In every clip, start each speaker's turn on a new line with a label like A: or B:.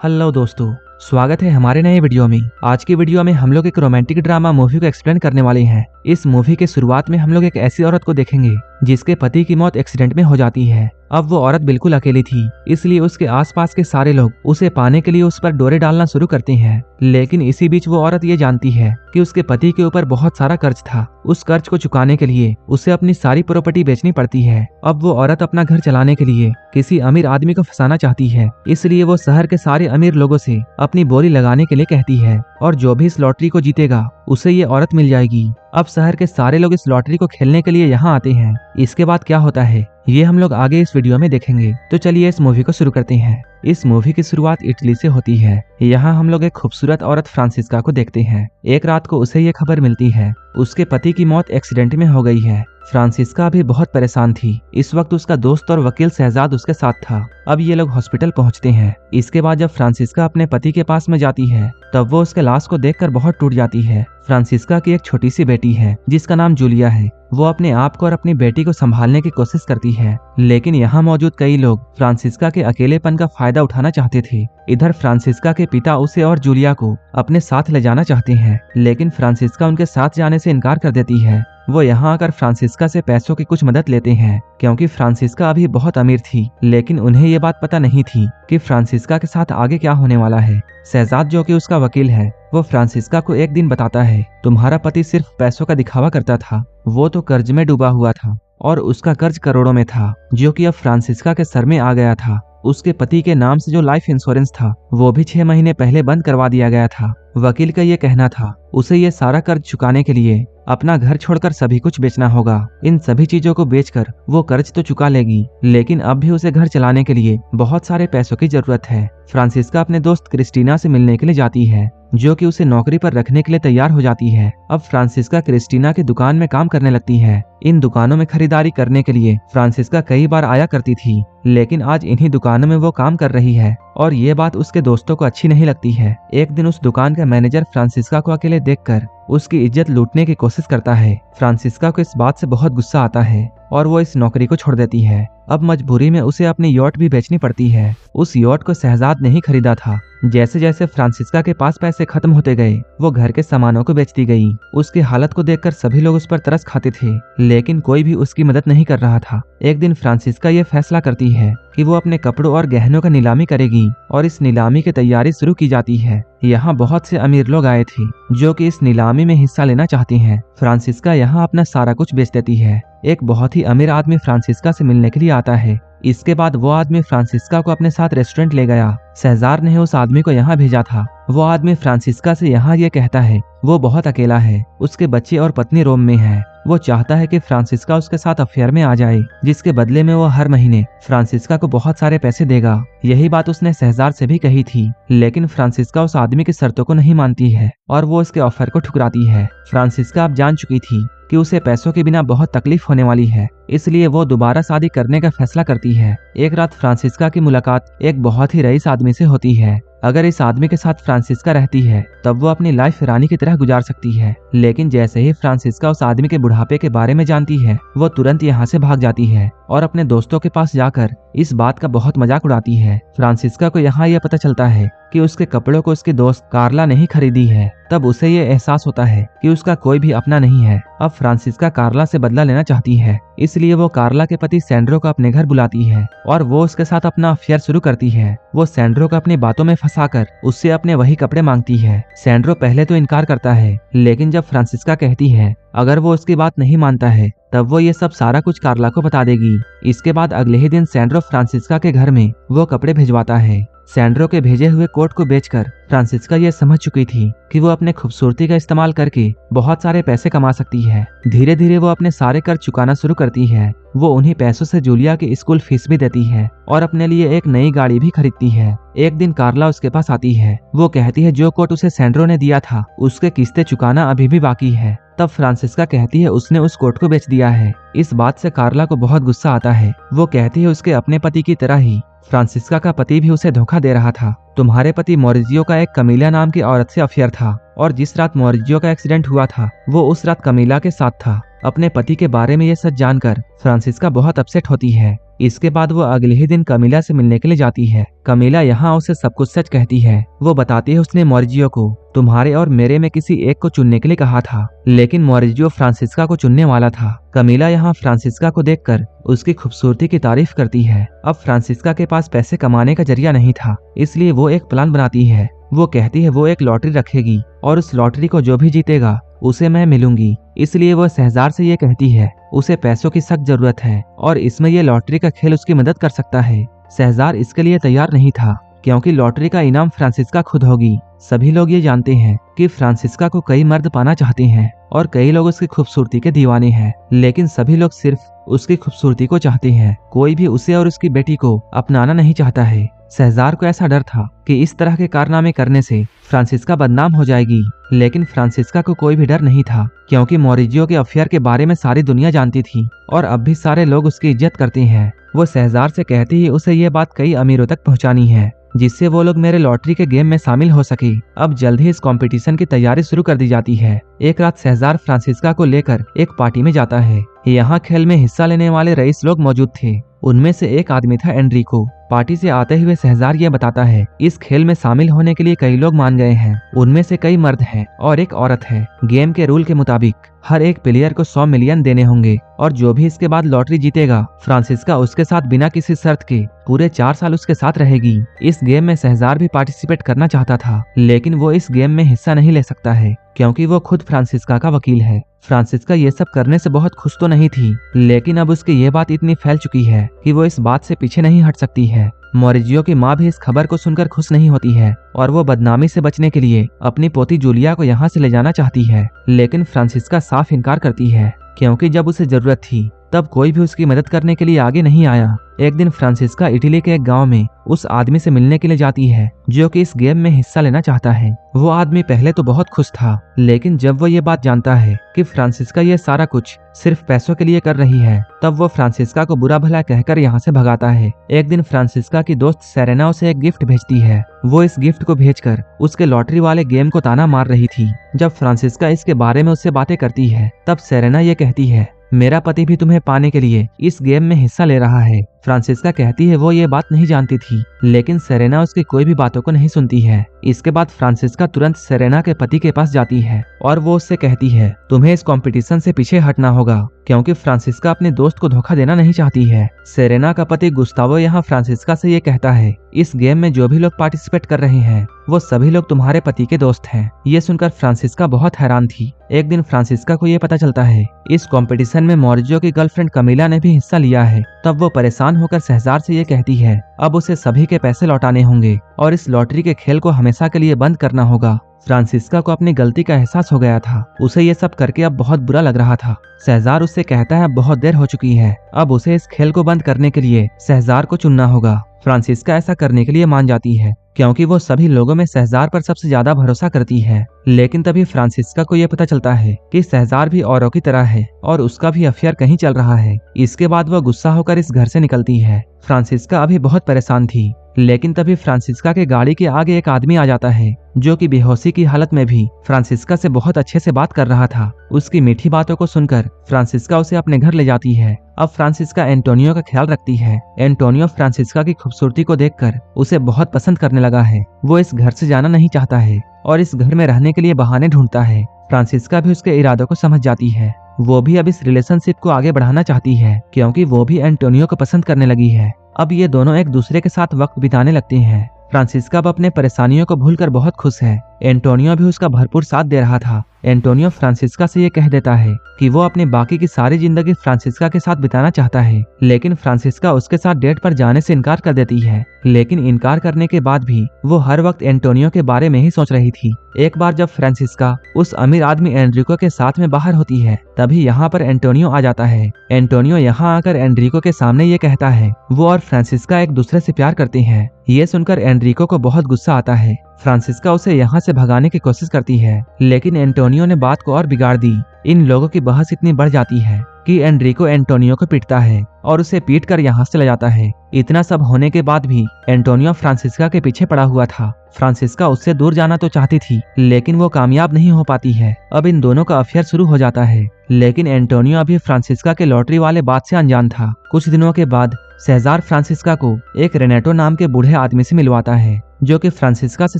A: Hello दोस्तों, स्वागत है हमारे नए वीडियो में। आज की वीडियो में हम लोग एक रोमांटिक ड्रामा मूवी को एक्सप्लेन करने वाले हैं। इस मूवी के शुरुआत में हम लोग एक ऐसी औरत को देखेंगे जिसके पति की मौत एक्सीडेंट में हो जाती है। अब वो औरत बिल्कुल अकेली थी, इसलिए उसके आसपास के सारे लोग उसे पाने के लिए उस पर डोरे डालना शुरू करते हैं। लेकिन इसी बीच वो औरत ये जानती है कि उसके पति के ऊपर बहुत सारा कर्ज था। उस कर्ज को चुकाने के लिए उसे अपनी सारी प्रॉपर्टी बेचनी पड़ती है। अब वो औरत अपना घर चलाने के लिए किसी अमीर आदमी को फंसाना चाहती है, इसलिए वो शहर के सारे अमीर लोगों से अपनी बोली लगाने के लिए कहती है और जो भी इस लॉटरी को जीतेगा उसे ये औरत मिल जाएगी। अब शहर के सारे लोग इस लॉटरी को खेलने के लिए यहाँ आते हैं। इसके बाद क्या होता है ये हम लोग आगे इस वीडियो में देखेंगे। तो चलिए इस मूवी को शुरू करते हैं। इस मूवी की शुरुआत इटली से होती है। यहाँ हम लोग एक खूबसूरत औरत फ्रांसिस्का को देखते हैं। एक रात को उसे ये खबर मिलती है उसके पति की मौत एक्सीडेंट में हो गई है। फ्रांसिस्का भी बहुत परेशान थी। इस वक्त उसका दोस्त और वकील शहजाद उसके साथ था। अब ये लोग हॉस्पिटल पहुंचते हैं। इसके बाद जब फ्रांसिस्का अपने पति के पास में जाती है तब वो उसके लाश को देखकर बहुत टूट जाती है। फ्रांसिस्का की एक छोटी सी बेटी है जिसका नाम जूलिया है। वो अपने आप को और अपनी बेटी को संभालने की कोशिश करती है, लेकिन यहाँ मौजूद कई लोग फ्रांसिस्का के अकेलेपन का फायदा उठाना चाहते थे। इधर फ्रांसिस्का के पिता उसे और जूलिया को अपने साथ ले जाना चाहते हैं, लेकिन फ्रांसिस्का उनके साथ जाने से इनकार कर देती है। वो यहाँ आकर फ्रांसिस्का से पैसों की कुछ मदद लेते हैं, क्योंकि फ्रांसिस्का अभी बहुत अमीर थी। लेकिन उन्हें ये बात पता नहीं थी कि फ्रांसिस्का के साथ आगे क्या होने वाला है। शहजाद जो कि उसका वकील है, वो फ्रांसिस्का को एक दिन बताता है तुम्हारा पति सिर्फ पैसों का दिखावा करता था, वो तो कर्ज में डूबा हुआ था और उसका कर्ज करोड़ों में था, जो कि अब फ्रांसिस्का के सर में आ गया था। उसके पति के नाम से जो लाइफ इंश्योरेंस था वो भी 6 महीने पहले बंद करवा दिया गया था। वकील का ये कहना था उसे ये सारा कर्ज चुकाने के लिए अपना घर छोड़कर सभी कुछ बेचना होगा। इन सभी चीजों को बेचकर वो कर्ज तो चुका लेगी, लेकिन अब भी उसे घर चलाने के लिए बहुत सारे पैसों की जरूरत है। फ्रांसिस्का अपने दोस्त क्रिस्टीना से मिलने के लिए जाती है, जो कि उसे नौकरी पर रखने के लिए तैयार हो जाती है। अब फ्रांसिस्का क्रिस्टीना की दुकान में काम करने लगती है। इन दुकानों में खरीदारी करने के लिए फ्रांसिस्का कई बार आया करती थी, लेकिन आज इन्हीं दुकानों में वो काम कर रही है और ये बात उसके दोस्तों को अच्छी नहीं लगती है। एक दिन उस दुकान का मैनेजर फ्रांसिस्का को अकेले देखकर उसकी इज्जत लूटने की कोशिश करता है। फ्रांसिस्का को इस बात से बहुत गुस्सा आता है और वो इस नौकरी को छोड़ देती है। अब मजबूरी में उसे अपनी यॉट भी बेचनी पड़ती है। उस यॉट को शहजाद ने ही खरीदा था। जैसे जैसे फ्रांसिस्का के पास पैसे खत्म होते गए वो घर के सामानों को बेचती गई। उसकी हालत को देखकर सभी लोग उस पर तरस खाते थे, लेकिन कोई भी उसकी मदद नहीं कर रहा था। एक दिन फ्रांसिस्का ये फैसला करती है कि वो अपने कपड़ों और गहनों का नीलामी करेगी और इस नीलामी की तैयारी शुरू की जाती है। यहाँ बहुत से अमीर लोग आए थे जो कि इस नीलामी में हिस्सा लेना चाहते हैं। फ्रांसिस्का यहाँ अपना सारा कुछ बेच देती है। एक बहुत ही अमीर आदमी फ्रांसिस्का से मिलने के लिए आता है। इसके बाद वो आदमी फ्रांसिस्का को अपने साथ रेस्टोरेंट ले गया। शहजाद ने उस आदमी को यहाँ भेजा था। वो आदमी फ्रांसिस्का से यहाँ ये कहता है वो बहुत अकेला है, उसके बच्चे और पत्नी रोम में है। वो चाहता है कि फ्रांसिस्का उसके साथ अफेयर में आ जाए, जिसके बदले में वो हर महीने फ्रांसिस्का को बहुत सारे पैसे देगा। यही बात उसने शहजाद से भी कही थी, लेकिन फ्रांसिस्का उस आदमी की शर्तों को नहीं मानती है और वो उसके ऑफर को ठुकराती है। फ्रांसिस्का अब जान चुकी थी कि उसे पैसों के बिना बहुत तकलीफ होने वाली है, इसलिए वो दोबारा शादी करने का फैसला करती है। एक रात फ्रांसिस्का की मुलाकात एक बहुत ही रईस आदमी से होती है। अगर इस आदमी के साथ फ्रांसिस्का रहती है तब वो अपनी लाइफ रानी की तरह गुजार सकती है, लेकिन जैसे ही फ्रांसिस्का उस आदमी के बुढ़ापे के बारे में जानती है वो तुरंत यहाँ से भाग जाती है और अपने दोस्तों के पास जाकर इस बात का बहुत मजाक उड़ाती है। फ्रांसिस्का को यहाँ यह पता चलता है कि उसके कपड़ों को उसकी दोस्त कार्ला ने ही खरीदी है। तब उसे ये एहसास होता है कि उसका कोई भी अपना नहीं है। अब फ्रांसिस्का कार्ला से बदला लेना चाहती है, इसलिए वो कार्ला के पति सैंड्रो को अपने घर बुलाती है और वो उसके साथ अपना अफेयर शुरू करती है। वो सैंड्रो को अपनी बातों में फंसाकर उससे अपने वही कपड़े मांगती है। सैंड्रो पहले तो इनकार करता है, लेकिन जब फ्रांसिस्का कहती है अगर वो उसकी बात नहीं मानता है तब वो ये सब सारा कुछ कार्ला को बता देगी। इसके बाद अगले ही दिन सैंड्रो फ्रांसिस्का के घर में वो कपड़े भिजवाता है। सैंड्रो के भेजे हुए कोट को बेचकर फ्रांसिस्का ये समझ चुकी थी कि वो अपने खूबसूरती का इस्तेमाल करके बहुत सारे पैसे कमा सकती है। धीरे धीरे वो अपने सारे कर्ज चुकाना शुरू करती है। वो उन्हीं पैसों से जूलिया की स्कूल फीस भी देती है और अपने लिए एक नई गाड़ी भी खरीदती है। एक दिन कार्ला उसके पास आती है। वो कहती है जो कोट उसे सैंड्रो ने दिया था उसके किस्तें चुकाना अभी भी बाकी है। तब फ्रांसिस्का कहती है उसने उस कोट को बेच दिया है। इस बात से कार्ला को बहुत गुस्सा आता है। वो कहती है उसके अपने पति की तरह ही फ्रांसिस्का का पति भी उसे धोखा दे रहा था। तुम्हारे पति मॉरिजियो का एक कमीला नाम की औरत से अफेयर था और जिस रात मॉरिजियो का एक्सीडेंट हुआ था वो उस रात कमीला के साथ था। अपने पति के बारे में ये सच जानकर फ्रांसिस्का बहुत अपसेट होती है। इसके बाद वो अगले ही दिन कमीला से मिलने के लिए जाती है। कमीला यहाँ उसे सब कुछ सच कहती है। वो बताती है उसने मॉरिजियो को तुम्हारे और मेरे में किसी एक को चुनने के लिए कहा था, लेकिन मॉरिजियो फ्रांसिस्का को चुनने वाला था। कमीला यहाँ फ्रांसिस्का को देखकर उसकी खूबसूरती की तारीफ करती है। अब फ्रांसिस्का के पास पैसे कमाने का जरिया नहीं था, इसलिए वो एक प्लान बनाती है। वो कहती है वो एक लॉटरी रखेगी और उस लॉटरी को जो भी जीतेगा उसे मैं मिलूंगी। इसलिए वो शहजार से ये कहती है उसे पैसों की सख्त जरूरत है और इसमें ये लॉटरी का खेल उसकी मदद कर सकता है। शहजार इसके लिए तैयार नहीं था, क्योंकि लॉटरी का इनाम फ्रांसिस्का खुद होगी। सभी लोग ये जानते हैं कि फ्रांसिस्का को कई मर्द पाना चाहते हैं और कई लोग उसकी खूबसूरती के दीवाने हैं, लेकिन सभी लोग सिर्फ उसकी खूबसूरती को चाहते हैं। कोई भी उसे और उसकी बेटी को अपनाना नहीं चाहता है। शहजार को ऐसा डर था कि इस तरह के कारनामे करने से फ्रांसिस्का बदनाम हो जाएगी, लेकिन फ्रांसिस्का को कोई भी डर नहीं था, क्योंकि मॉरिजियो के अफेयर के बारे में सारी दुनिया जानती थी और अब भी सारे लोग उसकी इज्जत करते हैं। वो शहजार से कहती है उसे ये बात कई अमीरों तक पहुंचानी है, जिससे वो लोग मेरे लॉटरी के गेम में शामिल हो सके। अब जल्द ही इस कंपटीशन की तैयारी शुरू कर दी जाती है। एक रात शहजार फ्रांसिस्का को लेकर एक पार्टी में जाता है। यहाँ खेल में हिस्सा लेने वाले रईस लोग मौजूद थे। उनमें से एक आदमी था एनरिको। पार्टी से आते हुए शहजार ये बताता है इस खेल में शामिल होने के लिए कई लोग मान गए हैं। उनमें से कई मर्द हैं और एक औरत है। गेम के रूल के मुताबिक हर एक प्लेयर को 100 मिलियन देने होंगे और जो भी इसके बाद लॉटरी जीतेगा फ्रांसिस्का उसके साथ बिना किसी शर्त के पूरे 4 साल उसके साथ रहेगी। इस गेम में शहजार भी पार्टिसिपेट करना चाहता था, लेकिन वो इस गेम में हिस्सा नहीं ले सकता है, क्योंकि वो खुद फ्रांसिस्का का वकील है। फ्रांसिस्का ये सब करने से बहुत खुश तो नहीं थी, लेकिन अब उसकी ये बात इतनी फैल चुकी है कि वो इस बात से पीछे नहीं हट सकती है। मॉरिजियो की माँ भी इस खबर को सुनकर खुश नहीं होती है और वो बदनामी से बचने के लिए अपनी पोती जूलिया को यहाँ से ले जाना चाहती है, लेकिन फ्रांसिस्का साफ इनकार करती है, क्योंकि जब उसे जरूरत थी तब कोई भी उसकी मदद करने के लिए आगे नहीं आया। एक दिन फ्रांसिस्का इटली के एक गांव में उस आदमी से मिलने के लिए जाती है जो कि इस गेम में हिस्सा लेना चाहता है। वो आदमी पहले तो बहुत खुश था, लेकिन जब वो ये बात जानता है कि फ्रांसिस्का ये सारा कुछ सिर्फ पैसों के लिए कर रही है, तब वो फ्रांसिस्का को बुरा भला कहकर यहाँ से भगाता है। एक दिन फ्रांसिस्का की दोस्त सेरेना उसे एक गिफ्ट भेजती है। वो इस गिफ्ट को भेजकर उसके लॉटरी वाले गेम को ताना मार रही थी। जब फ्रांसिस्का इसके बारे में उससे बातें करती है, तब सेरेना ये कहती है मेरा पति भी तुम्हें पाने के लिए इस गेम में हिस्सा ले रहा है। फ्रांसिस्का कहती है वो ये बात नहीं जानती थी, लेकिन सेरेना उसकी कोई भी बातों को नहीं सुनती है। इसके बाद फ्रांसिस्का तुरंत सेरेना के पति के पास जाती है और वो उससे कहती है तुम्हें इस कंपटीशन से पीछे हटना होगा, क्योंकि फ्रांसिस्का अपने दोस्त को धोखा देना नहीं चाहती है। सेरेना का पति गुस्तावो यहाँ फ्रांसिस्का से ये कहता है इस गेम में जो भी लोग पार्टिसिपेट कर रहे हैं वो सभी लोग तुम्हारे पति के दोस्त हैं। ये सुनकर फ्रांसिस्का बहुत हैरान थी। एक दिन फ्रांसिस्का को ये पता चलता है इस कंपटीशन में मॉरिजियो की गर्लफ्रेंड कमीला ने भी हिस्सा लिया है। तब वो परेशान होकर शहजार से ये कहती है अब उसे सभी के पैसे लौटाने होंगे और इस लॉटरी के खेल को हमेशा के लिए बंद करना होगा। फ्रांसिस्का को अपनी गलती का एहसास हो गया था। उसे ये सब करके अब बहुत बुरा लग रहा था। शहजार उससे कहता है अब बहुत देर हो चुकी है, अब उसे इस खेल को बंद करने के लिए शहजार को चुनना होगा। फ्रांसिस्का ऐसा करने के लिए मान जाती है, क्योंकि वो सभी लोगों में शहजार पर सबसे ज्यादा भरोसा करती है। लेकिन तभी फ्रांसिस्का को यह पता चलता है कि शहजार भी औरों की तरह है और उसका भी अफेयर कहीं चल रहा है। इसके बाद वो गुस्सा होकर इस घर से निकलती है। फ्रांसिस्का अभी बहुत परेशान थी, लेकिन तभी फ्रांसिस्का के गाड़ी के आगे एक आदमी आ जाता है जो कि बेहोशी की हालत में भी फ्रांसिस्का से बहुत अच्छे से बात कर रहा था। उसकी मीठी बातों को सुनकर फ्रांसिस्का उसे अपने घर ले जाती है। अब फ्रांसिस्का एंटोनियो का ख्याल रखती है। एंटोनियो फ्रांसिस्का की खूबसूरती को देखकर उसे बहुत पसंद करने लगा है। वो इस घर से जाना नहीं चाहता है और इस घर में रहने के लिए बहाने ढूंढता है। फ्रांसिस्का भी उसके इरादों को समझ जाती है। वो भी अब इस रिलेशनशिप को आगे बढ़ाना चाहती है, क्योंकि वो भी एंटोनियो को पसंद करने लगी है। अब ये दोनों एक दूसरे के साथ वक्त बिताने लगते हैं। फ्रांसिस्का अब अपने परेशानियों को भूलकर बहुत खुश है। एंटोनियो भी उसका भरपूर साथ दे रहा था। एंटोनियो फ्रांसिस्का से ये कह देता है कि वो अपनी बाकी की सारी जिंदगी फ्रांसिस्का के साथ बिताना चाहता है, लेकिन फ्रांसिस्का उसके साथ डेट पर जाने से इनकार कर देती है। लेकिन इनकार करने के बाद भी वो हर वक्त एंटोनियो के बारे में ही सोच रही थी। एक बार जब फ्रांसिस्का उस अमीर आदमी एनरिको के साथ में बाहर होती है, तभी यहाँ पर एंटोनियो आ जाता है। एंटोनियो यहाँ आकर एनरिको के सामने ये कहता है वो और फ्रांसिस्का एक दूसरे से प्यार करते हैं। ये सुनकर एनरिको को बहुत गुस्सा आता है। फ्रांसिस्का उसे यहाँ से भगाने की कोशिश करती है, लेकिन एंटोनियो ने बात को और बिगाड़ दी। इन लोगों की बहस इतनी बढ़ जाती है कि एनरिको एंटोनियो को पीटता है और उसे पीट कर यहाँ से चला जाता है। इतना सब होने के बाद भी एंटोनियो फ्रांसिस्का के पीछे पड़ा हुआ था। फ्रांसिस्का उससे दूर जाना तो चाहती थी, लेकिन वो कामयाब नहीं हो पाती है। अब इन दोनों का अफेयर शुरू हो जाता है, लेकिन एंटोनियो अभी फ्रांसिस्का के लॉटरी वाले बात से अनजान था। कुछ दिनों के बाद सेजार फ्रांसिस्का को एक रेनेटो नाम के बूढ़े आदमी से मिलवाता है, जो कि फ्रांसिस्का से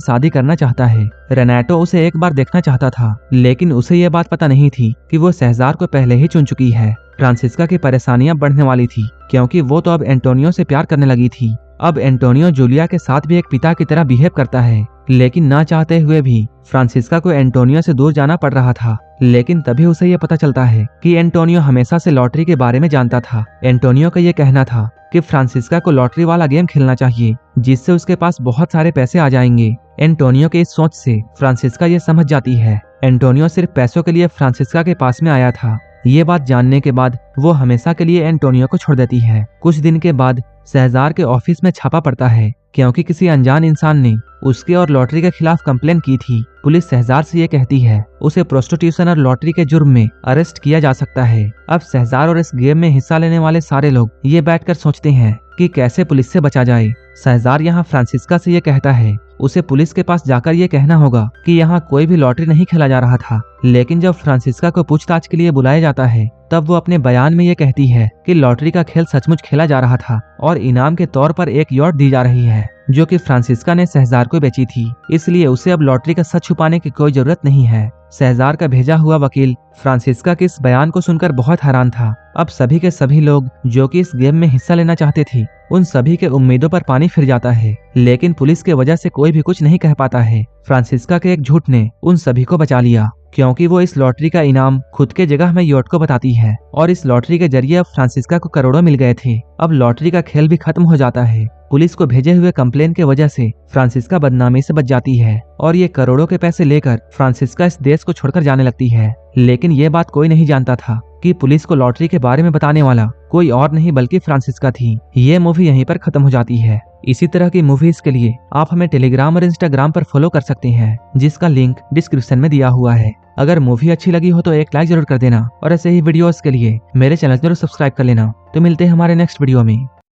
A: शादी करना चाहता है। रेनेटो उसे एक बार देखना चाहता था, लेकिन उसे ये बात पता नहीं थी कि वो सेजार को पहले ही चुन चुकी है। फ्रांसिस्का की परेशानियां बढ़ने वाली थी, क्योंकि वो तो अब एंटोनियो से प्यार करने लगी थी। अब एंटोनियो जूलिया के साथ भी एक पिता की तरह बिहेव करता है, लेकिन ना चाहते हुए भी फ्रांसिस्का को एंटोनियो से दूर जाना पड़ रहा था। लेकिन तभी उसे ये पता चलता है कि एंटोनियो हमेशा से लॉटरी के बारे में जानता था। एंटोनियो का ये कहना था कि फ्रांसिस्का को लॉटरी वाला गेम खेलना चाहिए, जिससे उसके पास बहुत सारे पैसे आ जाएंगे। एंटोनियो के इस सोच से फ्रांसिस्का ये समझ जाती है एंटोनियो सिर्फ पैसों के लिए फ्रांसिस्का के पास में आया था। ये बात जानने के बाद वो हमेशा के लिए एंटोनियो को छोड़ देती है। कुछ दिन के बाद सेजार के ऑफिस में छापा पड़ता है, क्योंकि किसी अनजान इंसान ने उसके और लॉटरी के खिलाफ कंप्लेन की थी। पुलिस शहजार से ये कहती है उसे प्रोस्टिट्यूशन और लॉटरी के जुर्म में अरेस्ट किया जा सकता है। अब शहजार और इस गेम में हिस्सा लेने वाले सारे लोग ये बैठकर सोचते हैं कि कैसे पुलिस से बचा जाए। शहजार यहाँ फ्रांसिस्का से ये कहता है उसे पुलिस के पास जाकर ये कहना होगा कि यहाँ कोई भी लॉटरी नहीं खेला जा रहा था। लेकिन जब फ्रांसिस्का को पूछताछ के लिए बुलाया जाता है, तब वो अपने बयान में ये कहती है कि लॉटरी का खेल सचमुच खेला जा रहा था और इनाम के तौर पर एक यॉट दी जा रही है, जो कि फ्रांसिस्का ने शहजार को बेची थी। इसलिए उसे अब लॉटरी का सच छुपाने की कोई जरूरत नहीं है। शहजार का भेजा हुआ वकील फ्रांसिस्का के इस बयान को सुनकर बहुत हैरान था। अब सभी के सभी लोग जो कि इस गेम में हिस्सा लेना चाहते थे, उन सभी के उम्मीदों पर पानी फिर जाता है। लेकिन पुलिस के वजह से कोई भी कुछ नहीं कह पाता है। फ्रांसिस्का के एक झूठ ने उन सभी को बचा लिया, क्योंकि वो इस लॉटरी का इनाम खुद के जगह में यॉट को बताती है और इस लॉटरी के जरिए अब फ्रांसिस्का को करोड़ों मिल गए थे। अब लॉटरी का खेल भी खत्म हो जाता है। पुलिस को भेजे हुए कंप्लेन के वजह से फ्रांसिस्का बदनामी से बच जाती है और ये करोड़ों के पैसे लेकर फ्रांसिस्का इस देश को छोड़कर जाने लगती है। लेकिन ये बात कोई नहीं जानता था कि पुलिस को लॉटरी के बारे में बताने वाला कोई और नहीं बल्कि फ्रांसिस्का थी। ये मूवी यहीं पर खत्म हो जाती है। इसी तरह की मूवीज के लिए आप हमें टेलीग्राम और इंस्टाग्राम पर फॉलो कर सकते हैं, जिसका लिंक डिस्क्रिप्शन में दिया हुआ है। अगर मूवी अच्छी लगी हो तो एक लाइक जरूर कर देना और ऐसे ही वीडियोस के लिए मेरे चैनल जरूर सब्सक्राइब कर लेना। तो मिलते हैं हमारे नेक्स्ट वीडियो में।